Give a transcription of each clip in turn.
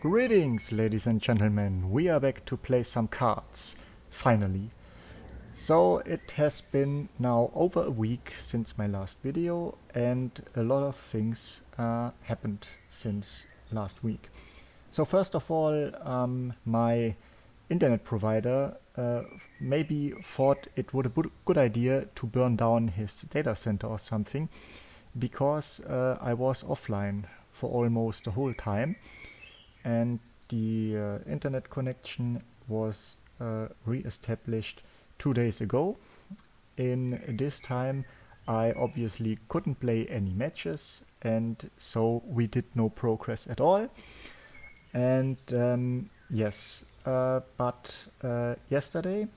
Greetings, ladies and gentlemen. We are back to play some cards, finally. So it has been now over a week since my last video, and a lot of things happened since last week. So first of all, my internet provider maybe thought it would be a good idea to burn down his data center or something, because I was offline for almost the whole time, and the internet connection was re-established 2 days ago. In this time I obviously couldn't play any matches, and so we did no progress at all. And but yesterday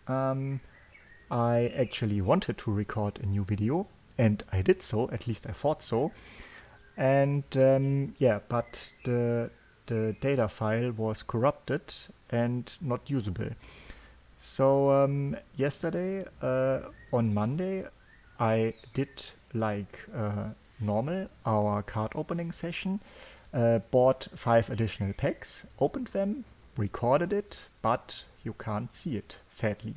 I actually wanted to record a new video, and I did so, at least I thought so. And but the data file was corrupted and not usable. So yesterday, on Monday, I did like normal our card opening session, bought 5 additional packs, opened them, recorded it, but you can't see it, sadly.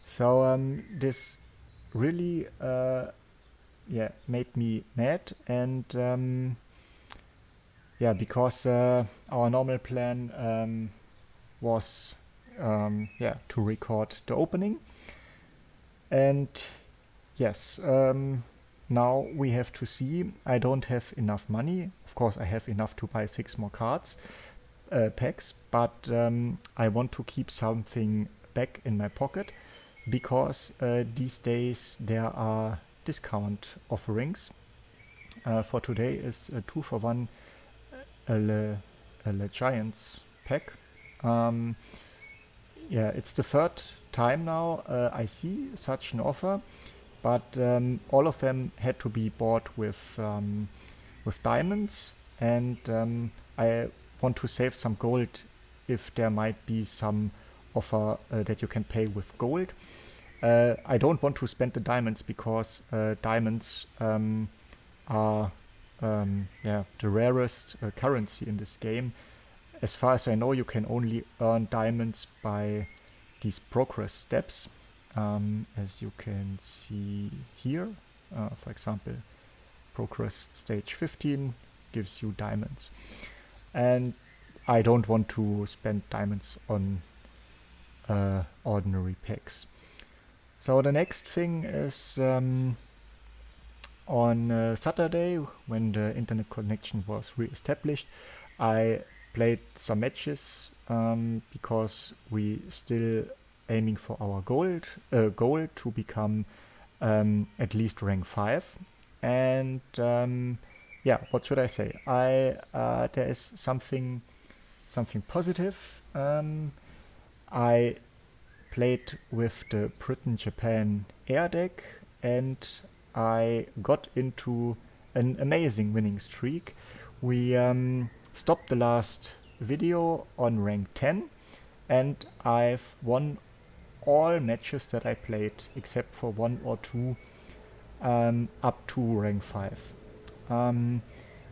So this really made me mad, and because our normal plan was to record the opening. And yes, now we have to see. I don't have enough money. Of course, I have enough to buy 6 more cards packs, but I want to keep something back in my pocket, because these days there are discount offerings. For today is a 2 for 1 a Giants pack. It's the third time now I see such an offer, but all of them had to be bought with diamonds, and I want to save some gold if there might be some offer that you can pay with gold. I don't want to spend the diamonds, because diamonds are the rarest currency in this game. As far as I know, you can only earn diamonds by these progress steps, as you can see here. For example, progress stage 15 gives you diamonds, and I don't want to spend diamonds on ordinary packs. So the next thing is on Saturday, when the internet connection was re-established, I played some matches, because we still aiming for our goal to become at least rank 5. And what should I say? There is something positive. I played with the Britain-Japan air deck, and I got into an amazing winning streak. We stopped the last video on rank 10, and I've won all matches that I played except for 1 or 2 up to rank 5.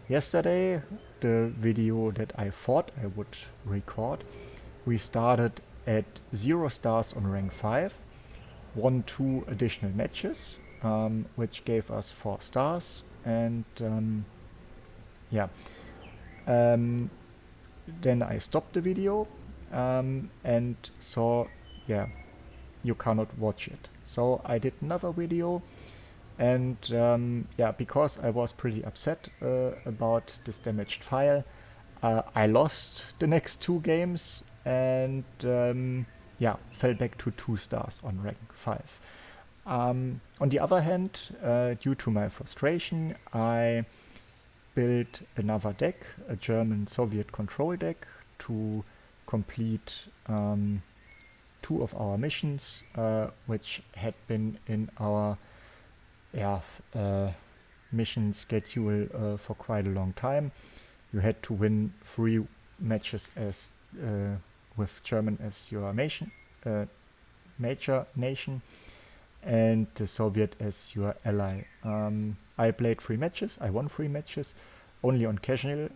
Yesterday, the video that I thought I would record, we started at 0 stars on rank 5, won 2 additional matches, which gave us 4 stars, and then I stopped the video and saw, you cannot watch it. So I did another video, and because I was pretty upset about this damaged file, I lost the next 2 games, and fell back to 2 stars on rank 5. On the other hand, due to my frustration, I built another deck, a German Soviet control deck, to complete 2 of our missions, which had been in our mission schedule for quite a long time. You had to win 3 matches as with German as your nation, major nation, and the Soviet as your ally. I played 3 matches. I won 3 matches, only on casual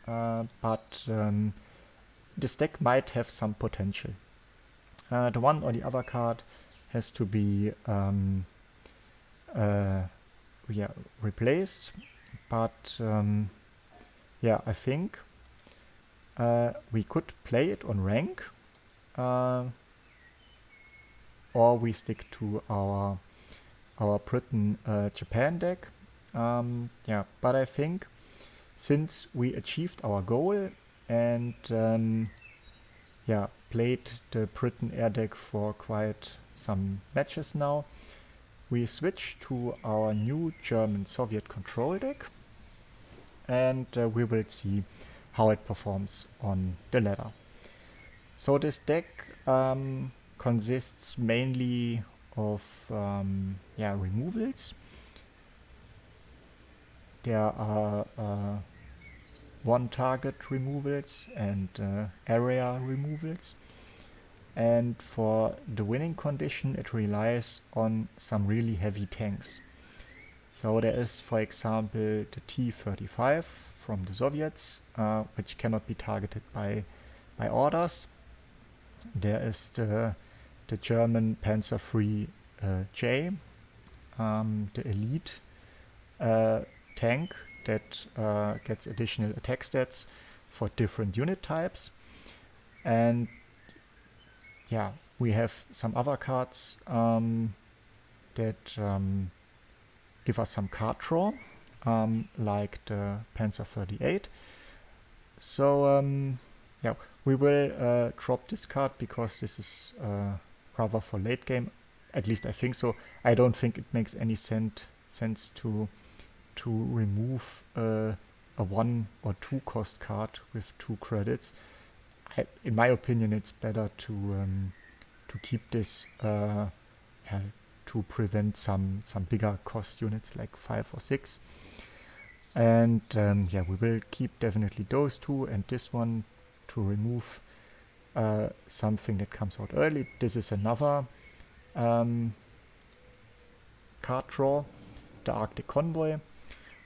but this deck might have some potential. The one or the other card has to be yeah, replaced, but yeah, I think we could play it on rank, or we stick to our Britain Japan deck. Yeah, but I think since we achieved our goal and yeah, played the Britain air deck for quite some matches now, we switch to our new German Soviet control deck, and we will see how it performs on the ladder. So this deck consists mainly of yeah, removals. There are one target removals and area removals. And for the winning condition, it relies on some really heavy tanks. So there is, for example, the T-35 from the Soviets, which cannot be targeted by orders. There is the German Panzer III J, the elite tank that gets additional attack stats for different unit types. And yeah, we have some other cards that give us some card draw, like the Panzer 38. So yeah, we will drop this card because this is rather for late game. At least I think so. I don't think it makes any sense to remove a 1 or 2 cost card with 2 credits. In my opinion, it's better to keep this to prevent some bigger cost units like 5 or 6. And yeah, we will keep definitely those two and this one to remove something that comes out early. This is another card draw, the Arctic Convoy.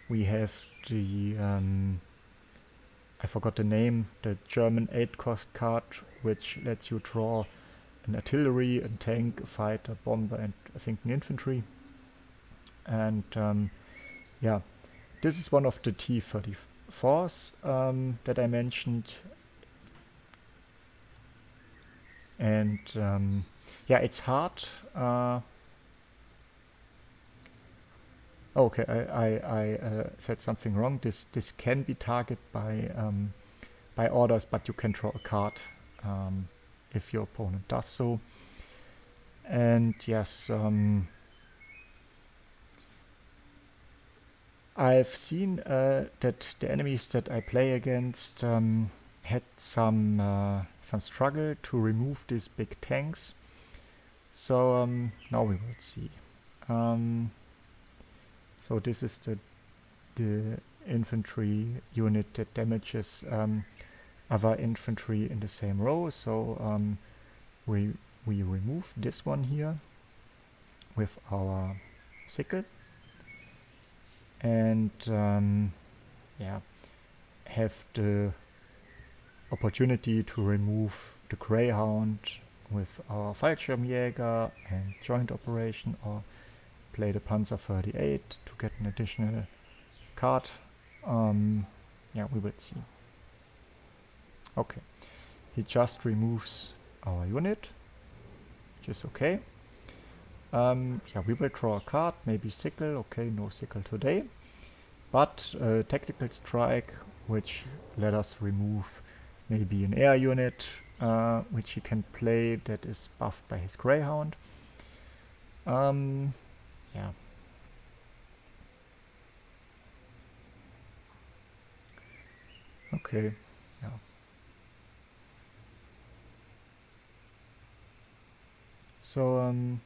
We have the I forgot the name, the German 8-cost card, which lets you draw an artillery, a tank, a fighter, a bomber, and I think an infantry. And yeah, this is one of the T-34s that I mentioned. And yeah, it's hard. Okay, I said something wrong. This can be targeted by orders, but you can draw a card if your opponent does so. And yes, I've seen that the enemies that I play against had some struggle to remove these big tanks. So now we will see. So this is the infantry unit that damages other infantry in the same row. So we remove this one here with our sickle, and yeah, have the opportunity to remove the Greyhound with our Fallschirmjäger and joint operation, or play the Panzer 38 to get an additional card. Yeah, we will see. Okay, he just removes our unit, which is okay. Yeah, we will draw a card, maybe sickle. Okay, no sickle today. But tactical strike, which let us remove maybe an air unit, which he can play that is buffed by his Greyhound. Yeah. Okay. Yeah. So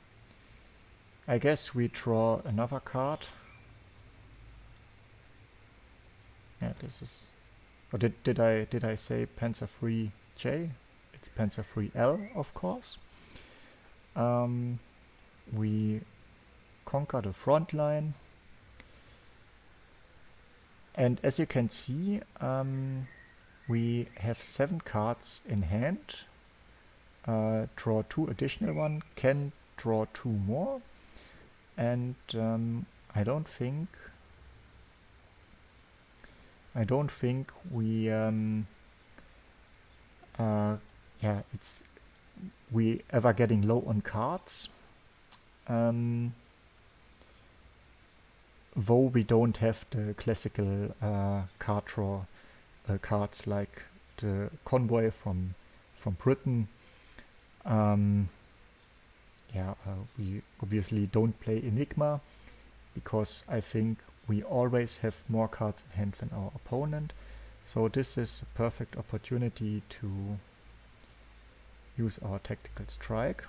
I guess we draw another card. Yeah, this is. Or did I say Panzer III J? It's Panzer III L, of course. We conquer the front line, and as you can see, we have 7 cards in hand. Draw 2 additional one, can draw 2 more, and I don't think we we ever getting low on cards. Though we don't have the classical card draw cards like the Convoy from Britain. We obviously don't play Enigma because I think we always have more cards in hand than our opponent. So this is a perfect opportunity to use our tactical strike.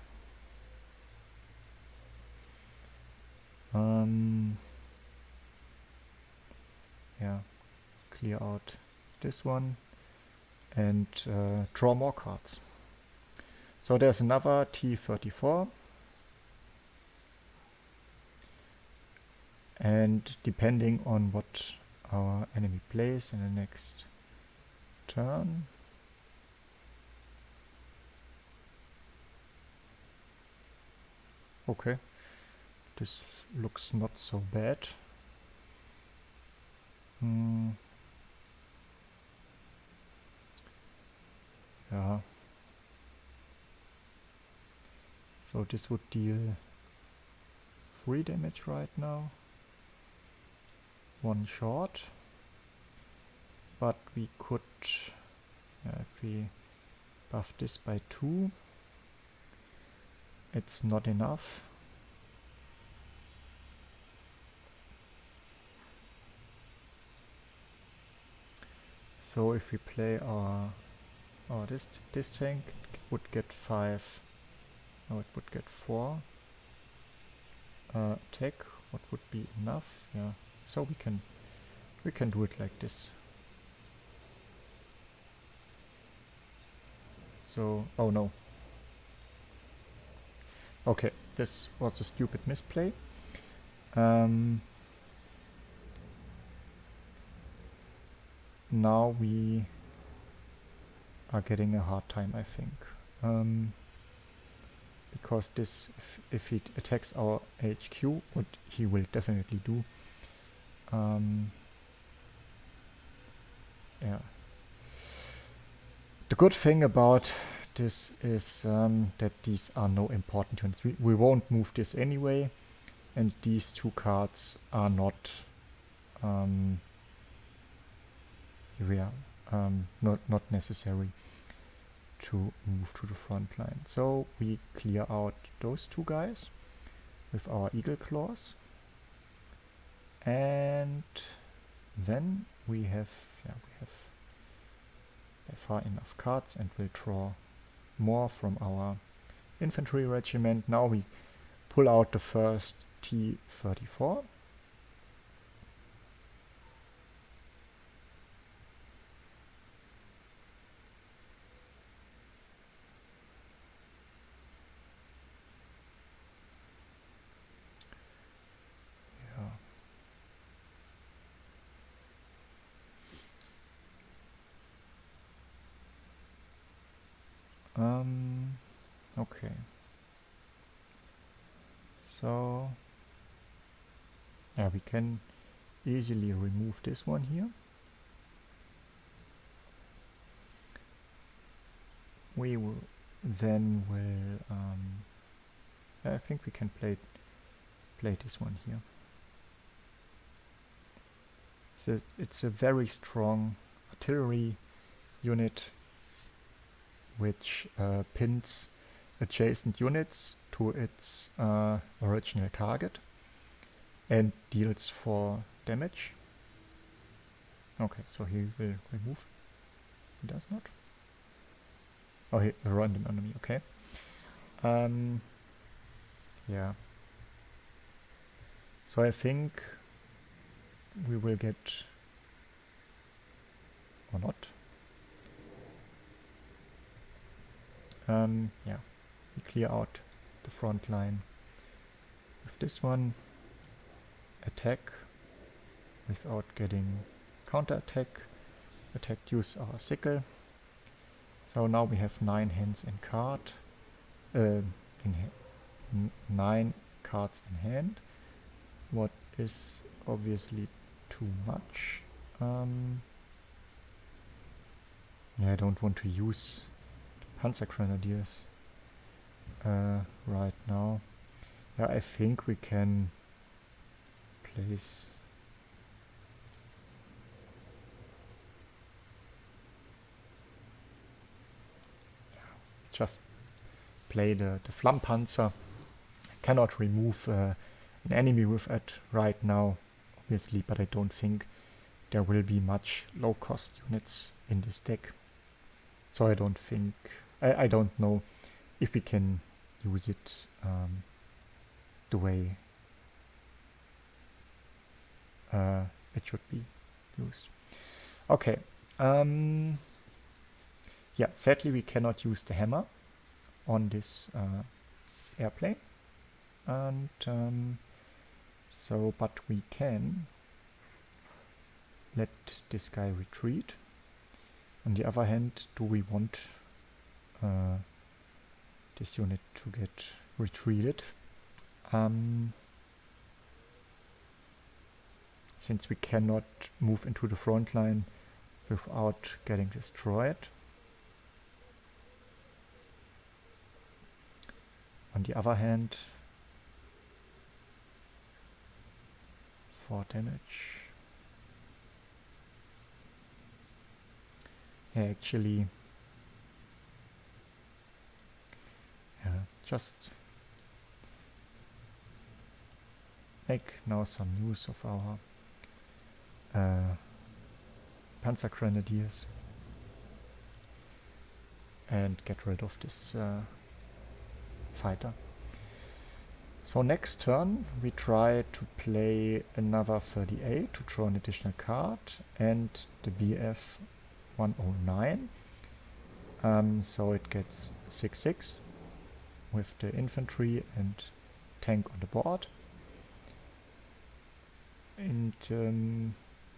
Clear out this one and draw more cards. So there's another T-34. And depending on what our enemy plays in the next turn, okay, this looks not so bad. Yeah. So this would deal 3 damage right now. 1 short. But we could, if we buff this by 2, it's not enough. So if we play our this tank, it would get 5. No, it would get 4 attack. What would be enough? Yeah. So we can do it like this. So oh no. Okay, this was a stupid misplay. Now we are getting a hard time, I think. Because this, if he attacks our HQ, what he will definitely do. Yeah. The good thing about this is that these are no important units. We won't move this anyway, and these 2 cards are not not necessary to move to the front line. So we clear out those 2 guys with our Eagle Claws, and then we have by far enough cards, and we'll draw more from our infantry regiment. Now we pull out the first T-34. Okay. So yeah, we can easily remove this one here. We will I think we can play this one here. So it's a very strong artillery unit which pins adjacent units to its original target and deals 4 damage. Okay, so he will remove. He does not. Oh, a random enemy, okay. Yeah. So I think we will get, or not. Yeah, we clear out the front line with this one, attack without getting counterattack, attacked use our sickle. So now we have 9 hands in card, 9 cards in hand, what is obviously too much. Yeah, I don't want to use Panzer Grenadiers right now. Yeah, I think we can place just play the Flammpanzer. I cannot remove an enemy with it right now, obviously, but I don't think there will be much low-cost units in this deck. So I don't think, I don't know if we can use it the way it should be used. Okay. Yeah, sadly we cannot use the hammer on this airplane. And so, but we can let this guy retreat. On the other hand, do we want this unit to get retreated? Since we cannot move into the front line without getting destroyed. On the other hand, 4 damage. Yeah, actually, just make now some use of our Panzer Grenadiers and get rid of this fighter. So next turn we try to play another 38 to draw an additional card and the BF 109. So it gets 6/6 with the infantry and tank on the board. And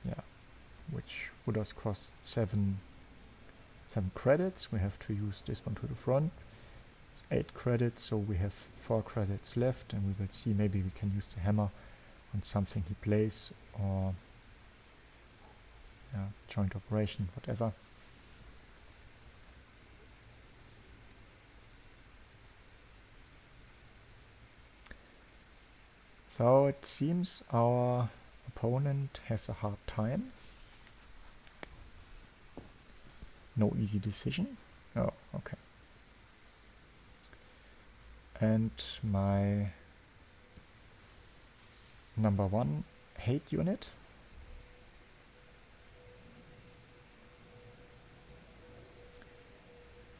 yeah, which would us cost 7 credits. We have to use this one to the front. It's 8 credits, so we have 4 credits left, and we will see, maybe we can use the hammer on something he plays, or joint operation, whatever. So it seems our opponent has a hard time. No easy decision. Oh, okay. And my number 1 hate unit.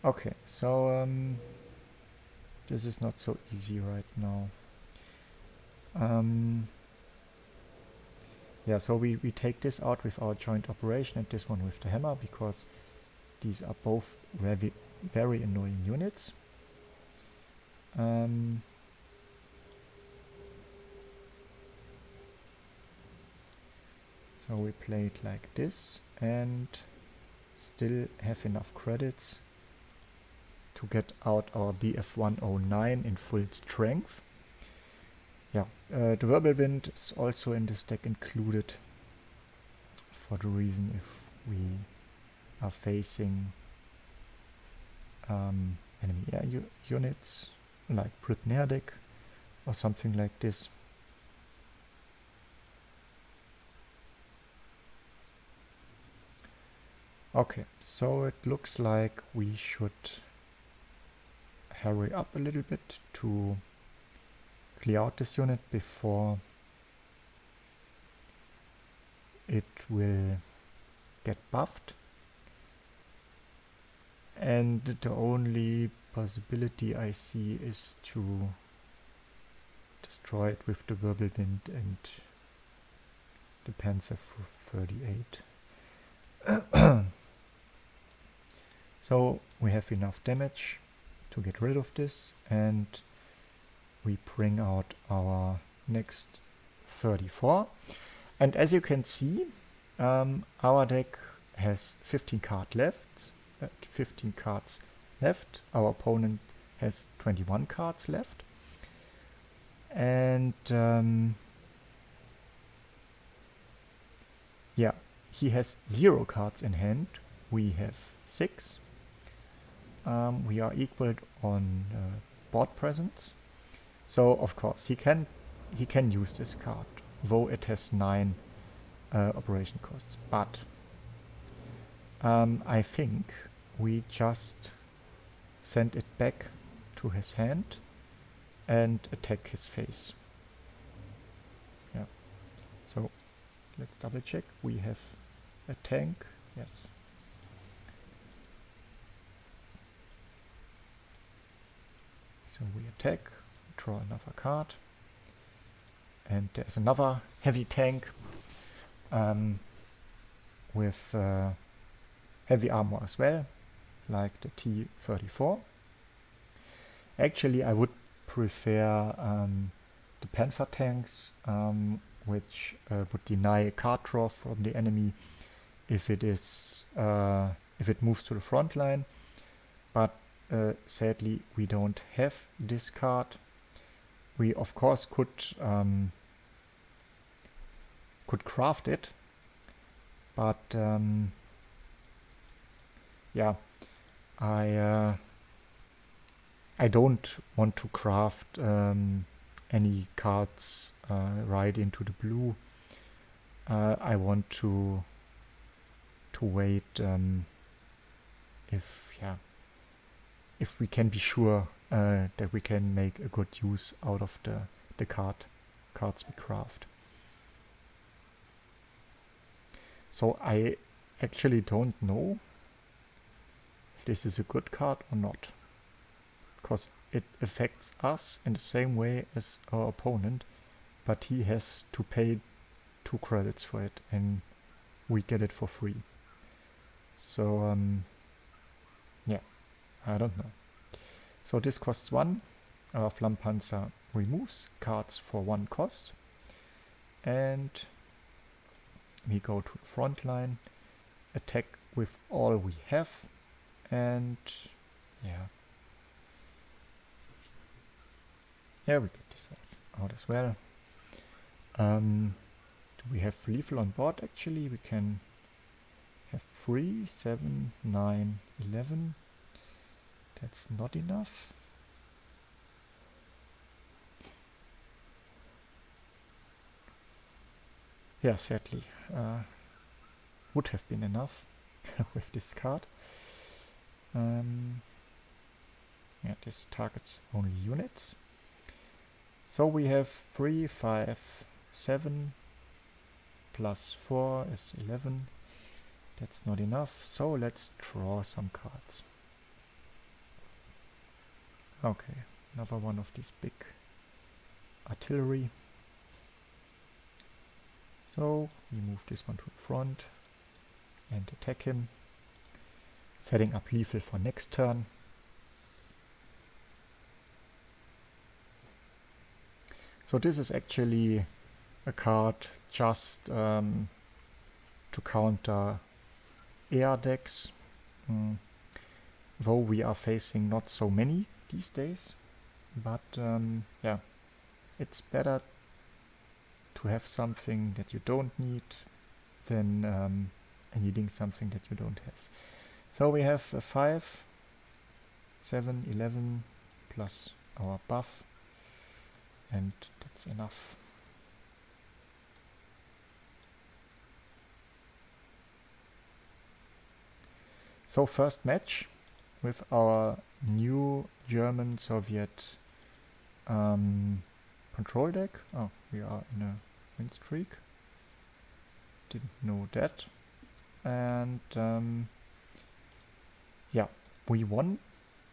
Okay, so this is not so easy right now. Yeah, so we take this out with our joint operation and this one with the hammer, because these are both very, very annoying units. So we play it like this and still have enough credits to get out our BF 109 in full strength. Yeah, the Wirbelwind is also in this deck included for the reason if we are facing enemy air units like Britnerdek or something like this. Okay, so it looks like we should hurry up a little bit to clear out this unit before it will get buffed. And the only possibility I see is to destroy it with the Wirbelwind and the Panzer 38. So we have enough damage to get rid of this, and we bring out our next 34. And as you can see, our deck has 15 cards left. Our opponent has 21 cards left. And yeah, he has 0 cards in hand. We have 6. We are equal on board presence. So of course he can use this card, though it has 9 operation costs. But I think we just send it back to his hand and attack his face. Yeah. So let's double check. We have a tank. Yes. So we attack, draw another card, and there's another heavy tank with heavy armor as well, like the T-34. Actually, I would prefer the Panther tanks, which would deny a card draw from the enemy if it moves to the front line. But sadly, we don't have this card. We of course could craft it, but yeah, I don't want to craft any cards right into the blue. I want to wait if we can be sure that we can make a good use out of the cards we craft. So I actually don't know if this is a good card or not, because it affects us in the same way as our opponent, but he has to pay 2 credits for it and we get it for free. So yeah, I don't know. So this costs 1. Our Flammpanzer removes cards for 1 cost. And we go to the front line, attack with all we have, and yeah. Yeah, we get this one out as well. Do we have lethal on board? Actually, we can have 3, 7, 9, 11. That's not enough. Yeah, sadly, would have been enough with this card. Yeah, this targets only units. So we have 3, 5, 7 plus 4 is 11. That's not enough. So let's draw some cards. Okay, another one of these big artillery. So we move this one to the front and attack him, setting up lethal for next turn. So this is actually a card just to counter air decks, though we are facing not so many these days, but yeah, it's better to have something that you don't need than needing something that you don't have. So we have a 5, 7, 11 plus our buff, and that's enough. So first match with our new German-Soviet control deck. Oh, we are in a win streak. Didn't know that. And yeah, we won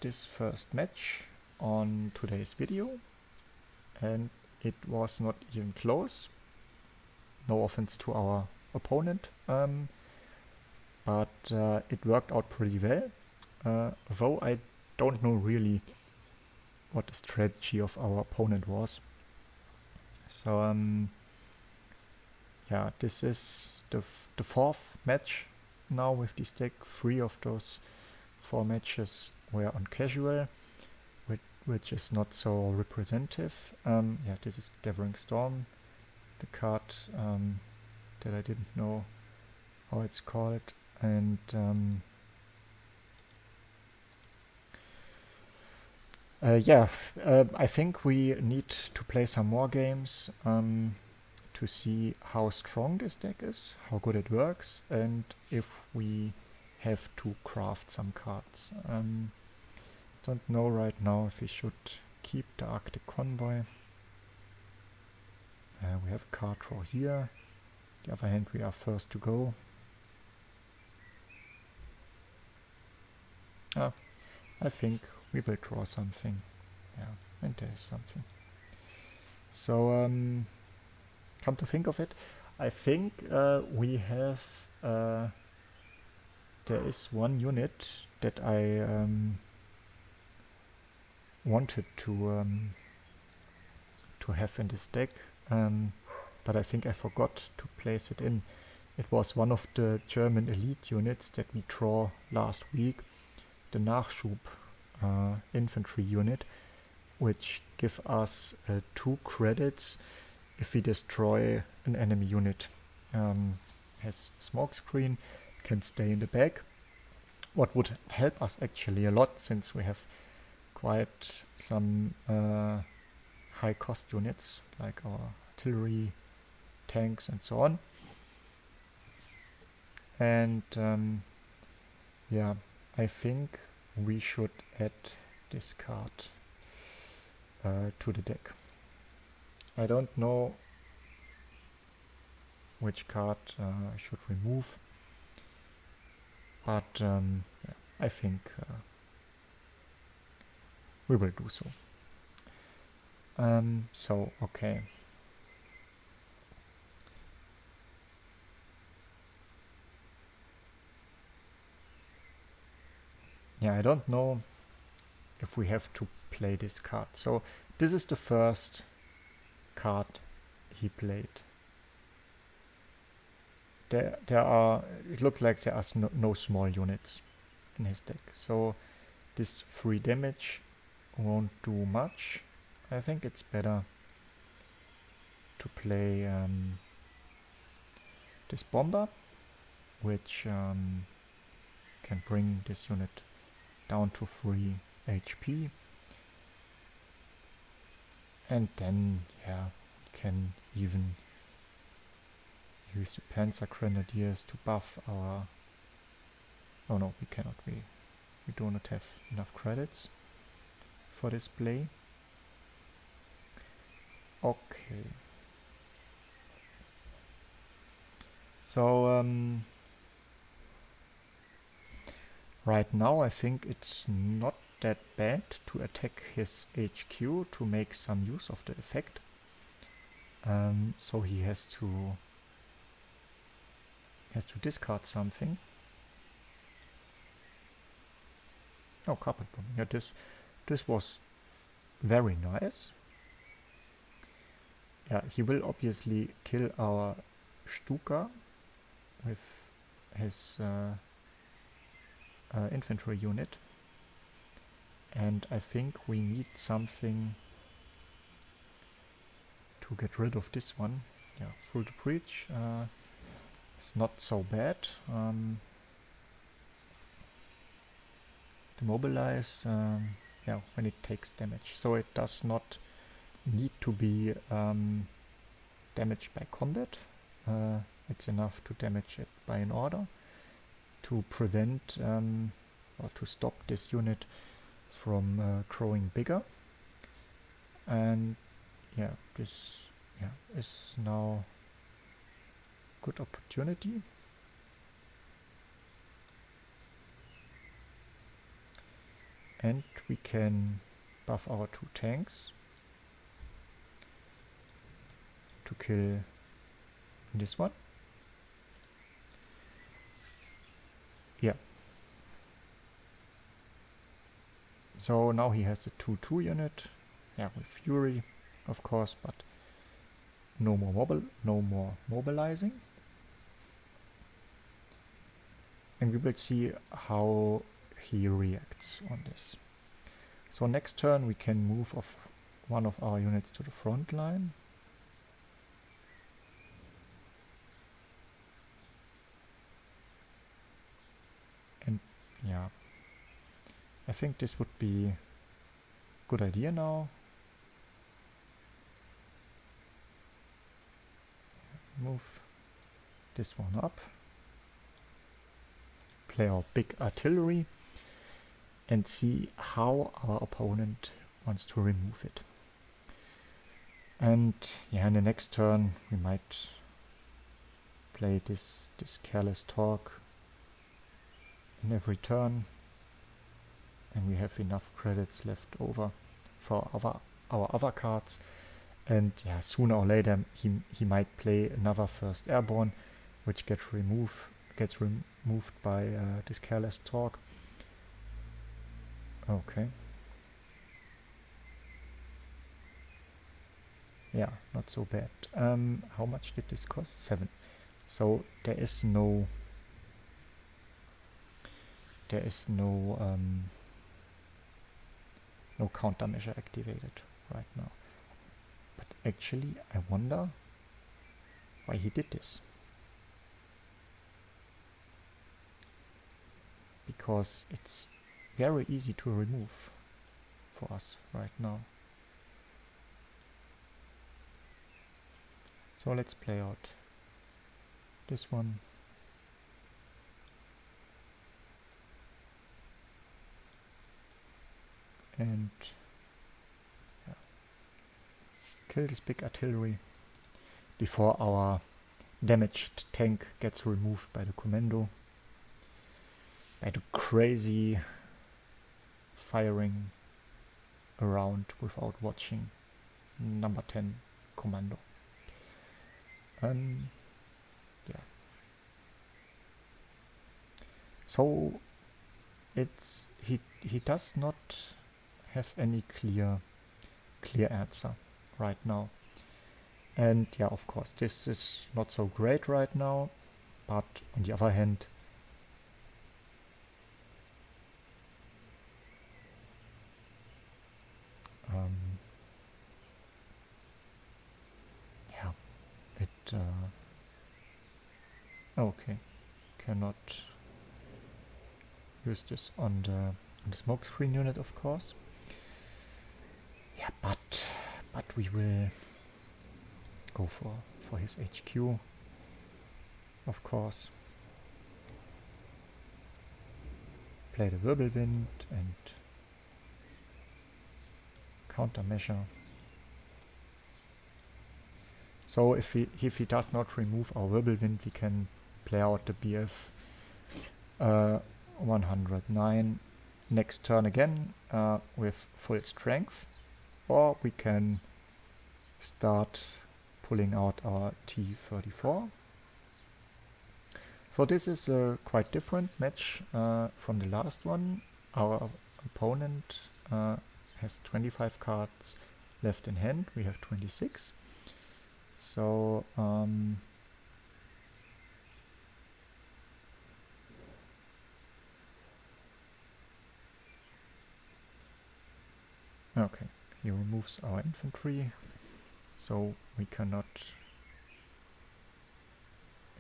this first match on today's video, and it was not even close. No offense to our opponent, but it worked out pretty well. Though I don't know really what the strategy of our opponent was. So yeah, this is the fourth match now with this deck. 3 of those 4 matches were on casual, which is not so representative. Yeah, this is Gathering Storm, the card that I didn't know how it's called, and yeah, I think we need to play some more games to see how strong this deck is, how good it works, and if we have to craft some cards. Don't know right now if we should keep the Arctic Convoy. We have a card draw here. On the other hand, we are first to go. I think we will draw something. Yeah, and there is something. So, come to think of it, I think we have... there is one unit that I wanted to have in this deck, but I think I forgot to place it in. It was one of the German elite units that we draw last week, the Nachschub infantry unit, which give us 2 credits if we destroy an enemy unit. Has smokescreen, can stay in the back. What would help us actually a lot, since we have quite some high cost units like our artillery, tanks and so on. And yeah, I think we should add this card to the deck. I don't know which card I should remove, but yeah, I think we will do so. So, okay. Yeah, I don't know if we have to play this card. So this is the first card he played. There are, it looks like there are no small units in his deck. So this 3 damage won't do much. I think it's better to play this bomber, which can bring this unit down to 3 HP. And then, yeah, we can even use the Panzer Grenadiers to buff our... Oh no, we cannot. We do not have enough credits for this play. Okay. So, right now I think it's not that bad to attack his HQ to make some use of the effect. So he has to discard something. Oh, carpet bombing. Yeah, this was very nice. Yeah, he will obviously kill our Stuka with his infantry unit. And I think we need something to get rid of this one. Yeah, through the breach. It's not so bad. Demobilize, yeah, when it takes damage. So it does not need to be damaged by combat. It's enough to damage it by an order to prevent or to stop this unit from growing bigger. And yeah, this is now good opportunity. And we can buff our 2 tanks to kill this one. Yeah. So now he has a 2-2 unit. Yeah, with Fury, of course, but no more mobilizing. and we will see how he reacts on this. So next turn we can move off one of our units to the front line. And yeah, I think this would be a good idea now. Move this one up. Play our big artillery and see how our opponent wants to remove it. And yeah, in the next turn we might play this careless talk in every turn, and we have enough credits left over for our other cards. And yeah, sooner or later he might play another first airborne, which gets removed by this careless talk. Okay. Yeah, not so bad. How much did this cost? 7. So there is no no countermeasure activated right now. But actually, I wonder why he did this. Because it's very easy to remove for us right now. So let's play out this one. And yeah, kill this big artillery before our damaged tank gets removed by the commando. By the crazy firing around without watching number 10 commando. Yeah. So it's he does not have any clear answer right now. And yeah, of course, this is not so great right now, but on the other hand, yeah, it okay, cannot use this on the smoke screen unit, of course. Yeah, but we will go for his HQ, of course. Play the Wirbelwind and countermeasure. So if he does not remove our Wirbelwind, we can play out the BF 109 next turn again with full strength, or we can start pulling out our T-34. So this is a quite different match from the last one. Our opponent has 25 cards left in hand. We have 26. So okay, he removes our infantry, so we cannot.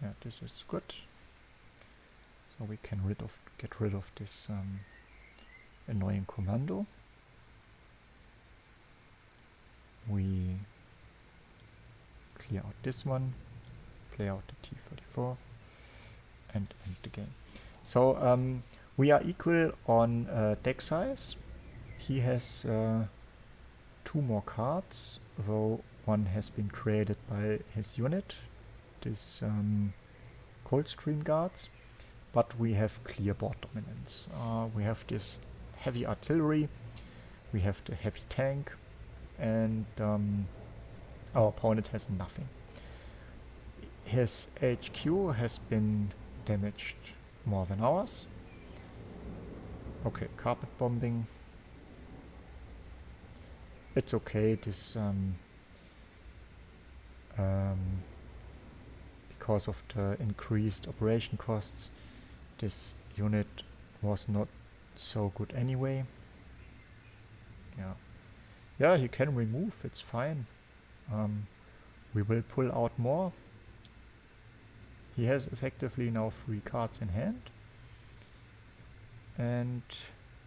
Yeah, this is good. So we can get rid of this annoying commando. We clear out this one, play out the T-34, and end the game. So we are equal on deck size. He has 2 more cards, though one has been created by his unit, this Coldstream Guards, but we have clear board dominance. We have this heavy artillery, we have the heavy tank, and our opponent has nothing. His HQ has been damaged more than ours. Okay, carpet bombing. It's okay, this because of the increased operation costs, this unit was not so good anyway. Yeah. Yeah, he can remove, it's fine. We will pull out more. He has effectively now 3 cards in hand. And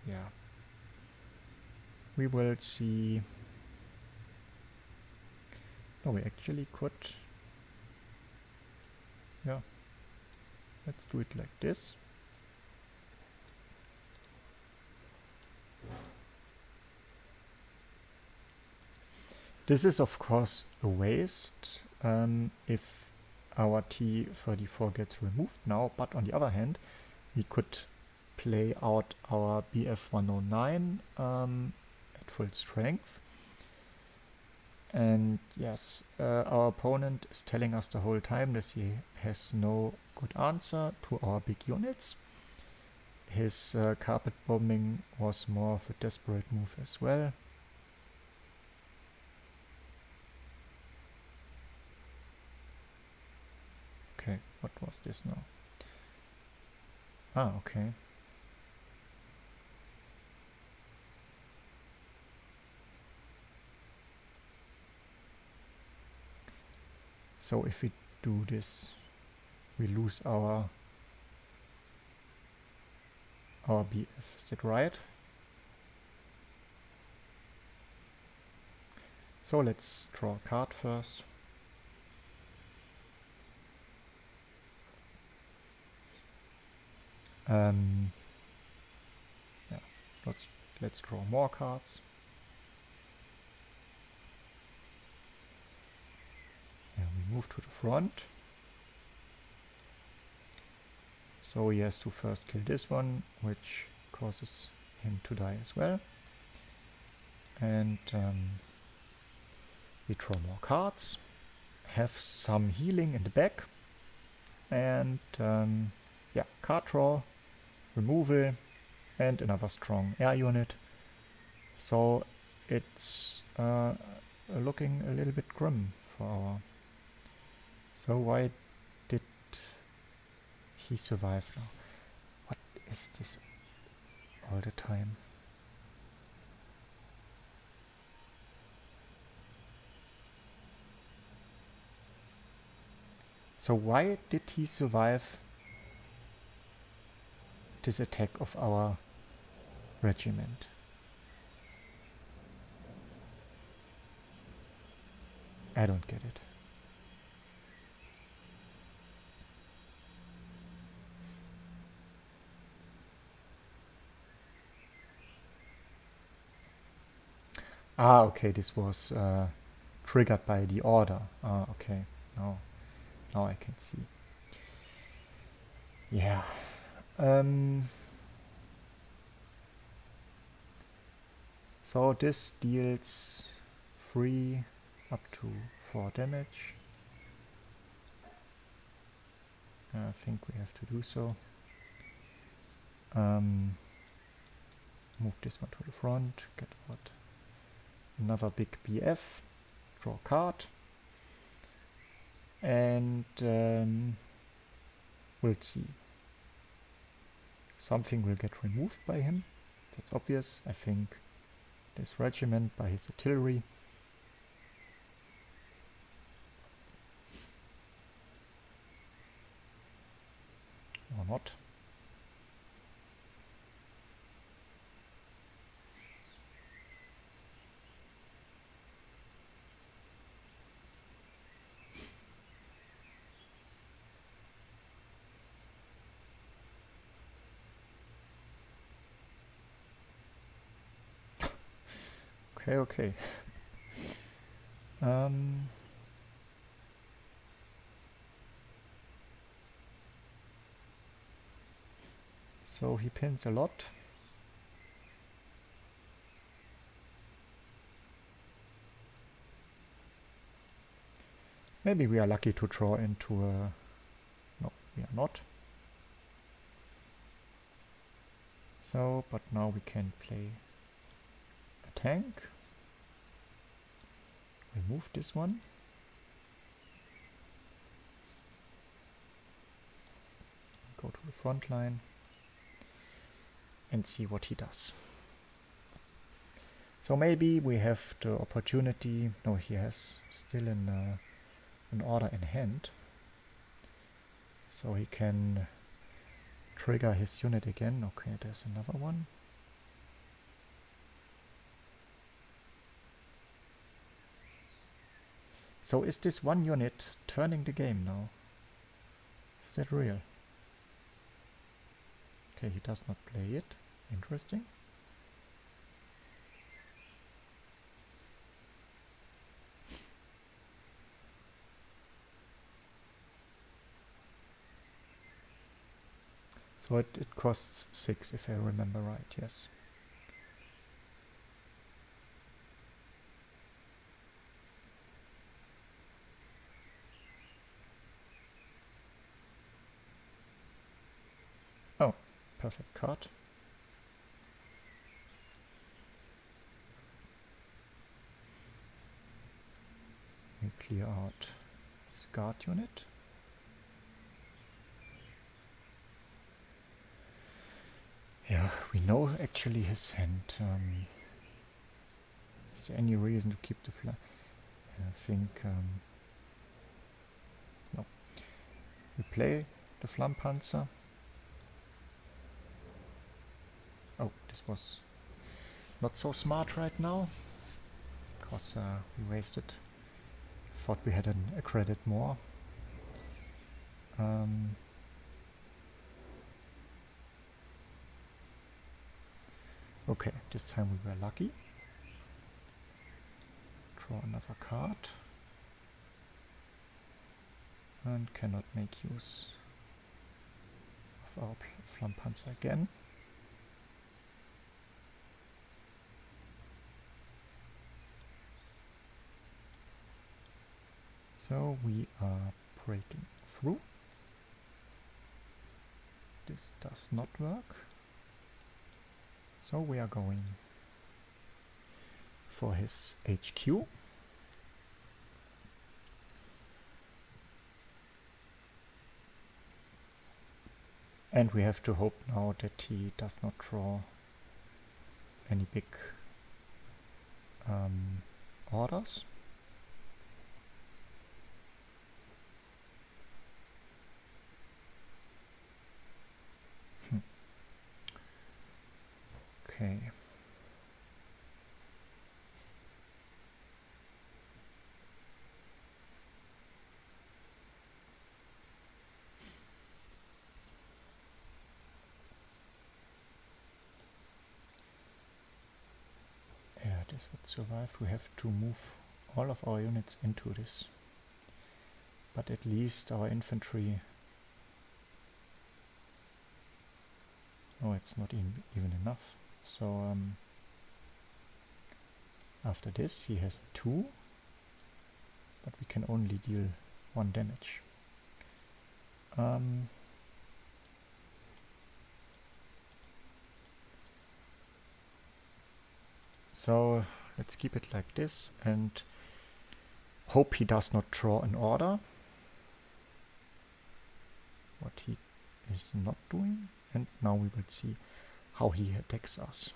yeah, we will see. No, we actually could. Yeah, let's do it like this. This is of course a waste if our T-34 gets removed now, but on the other hand, we could play out our BF-109 at full strength. And yes, our opponent is telling us the whole time that he has no good answer to our big units. His carpet bombing was more of a desperate move as well. Okay, what was this now? Ah, okay. So if we do this, we lose our BF. Is that right? So let's draw a card first. Yeah, let's draw more cards. And we move to the front. So he has to first kill this one, which causes him to die as well. And we draw more cards, have some healing in the back, and yeah, card draw, removal, and another strong air unit. So it's looking a little bit grim for our. So why did he survive now? What is this all the time? So why did he survive this attack of our regiment? I don't get it. Ah, okay, this was triggered by the order. Ah, okay, now I can see. Yeah. So this deals 3 up to 4 damage. I think we have to do so. Move this one to the front, get out another big BF, draw a card, and we'll see. Something will get removed by him, that's obvious. I think this regiment by his artillery. Or not. Okay. So he pins a lot. Maybe we are lucky to draw into a... No, we are not. So, but now we can play a tank. Remove this one. go to the front line and see what he does. So maybe we have the opportunity. No, he has still an order in hand, so he can trigger his unit again. Okay, there's another one. So is this one unit turning the game now? Is that real? Okay, he does not play it. Interesting. So it costs 6 if I remember right, yes. Oh, perfect card. We clear out his guard unit. Yeah, we know actually his hand. Is there any reason to keep the flag? I think no. We play the Flammpanzer. Oh, this was not so smart right now, because we wasted. Thought we had a credit more. Okay, this time we were lucky. Draw another card. And cannot make use of our Flammpanzer again. So we are breaking through. This does not work. So we are going for his HQ. And we have to hope now that he does not draw any big orders. Okay. Yeah, this would survive. We have to move all of our units into this. But at least our infantry... Oh, it's not even enough. So after this he has 2, but we can only deal 1 damage. So let's keep it like this and hope he does not draw an order. What he is not doing. And now we will see how he attacks us.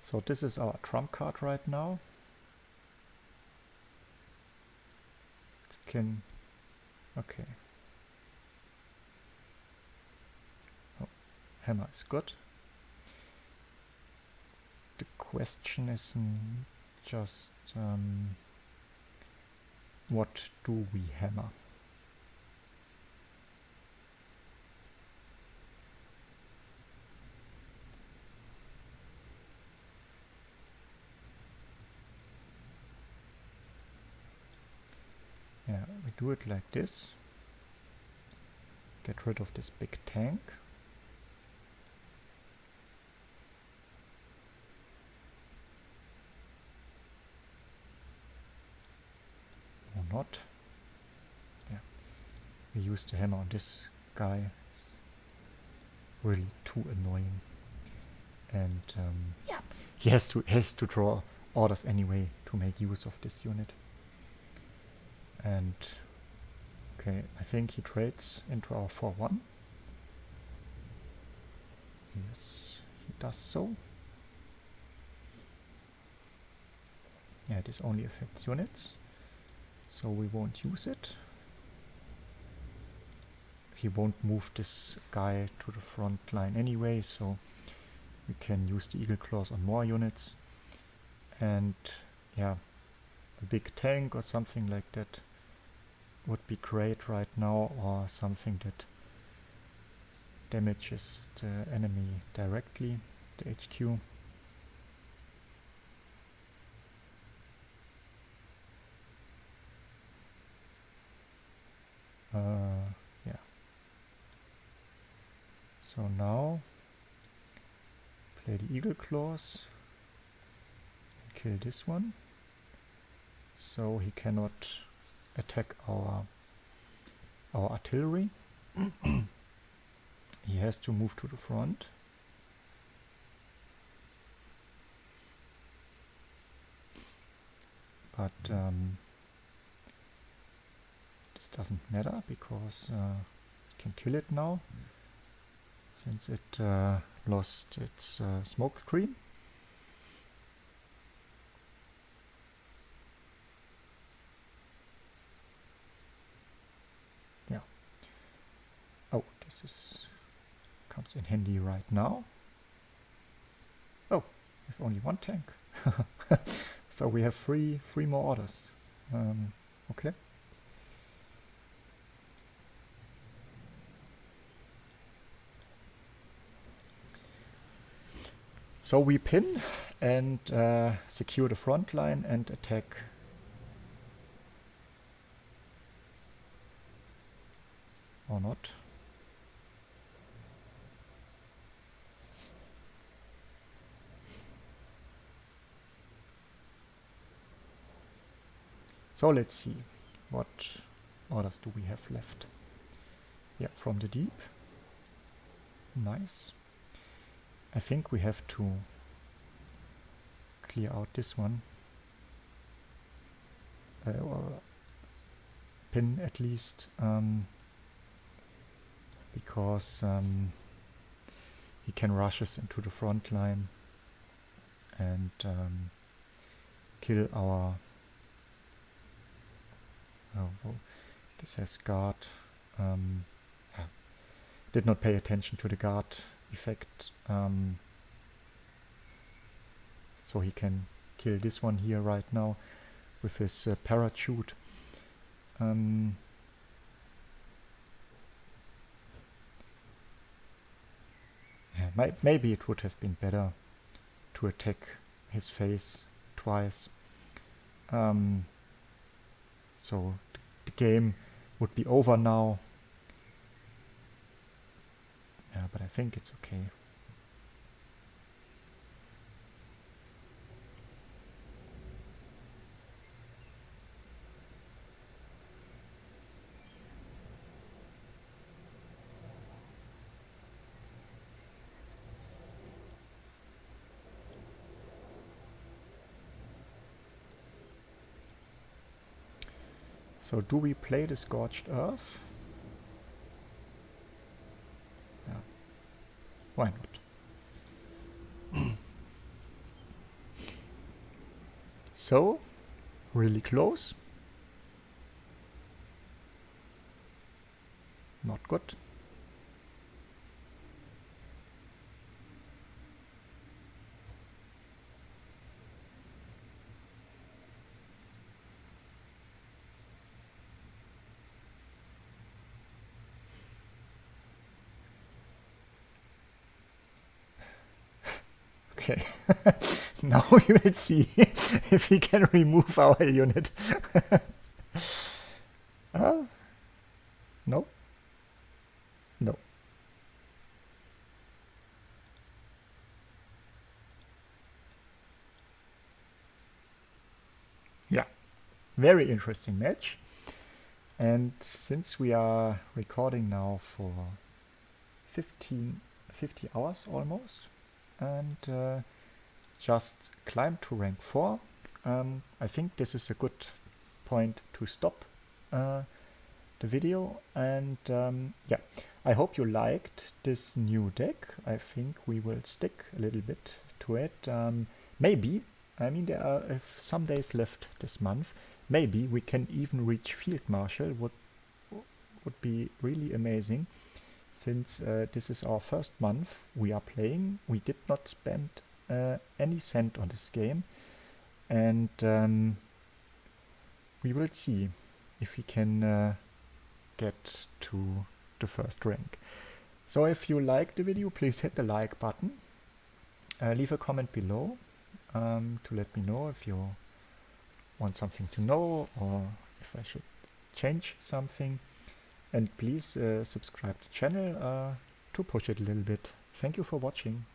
So this is our trump card right now. It can... Okay. Oh, hammer is good. The question is just... what do we hammer? Yeah, we do it like this. Get rid of this big tank. Or not. Yeah. We use the hammer on this guy. It's really too annoying. And yeah, he has to draw orders anyway to make use of this unit. And okay, I think he trades into our 4-1. Yes, he does so. Yeah, this only affects units, so we won't use it. He won't move this guy to the front line anyway, so we can use the Eagle Claws on more units. And yeah, a big tank or something like that would be great right now, or something that damages the enemy directly, the HQ. Yeah. So now play the Eagle Claws and kill this one. So he cannot attack our artillery. He has to move to the front. But this doesn't matter because we can kill it now, since it lost its smoke screen. Yeah. Oh, this comes in handy right now. Oh, we have only one tank. So we have three more orders. Okay. So we pin and secure the front line and attack. Or not. So let's see, what orders do we have left? Yeah, from the deep. Nice. I think we have to clear out this one. Or pin at least, because he can rush us into the front line and kill our... Oh, this has guard. Yeah. Did not pay attention to the guard effect. So he can kill this one here right now with his parachute. Yeah, maybe it would have been better to attack his face twice. So the game would be over now. Yeah, but I think it's okay. So do we play the Scorched Earth? Yeah. Why not? So, really close. Not good. Okay. Now we will see if we can remove our unit. No. No. Yeah. Very interesting match. And since we are recording now for 50 hours almost, and just climbed to rank 4, I think this is a good point to stop the video, and yeah, I hope you liked this new deck. I think we will stick a little bit to it. Maybe, I mean, there are some days left this month. Maybe we can even reach Field Marshal. Would be really amazing, since this is our first month we are playing. We did not spend any cent on this game, and we will see if we can get to the first rank. So if you liked the video, please hit the like button. Leave a comment below to let me know if you want something to know or if I should change something. And please subscribe to the channel to push it a little bit. Thank you for watching.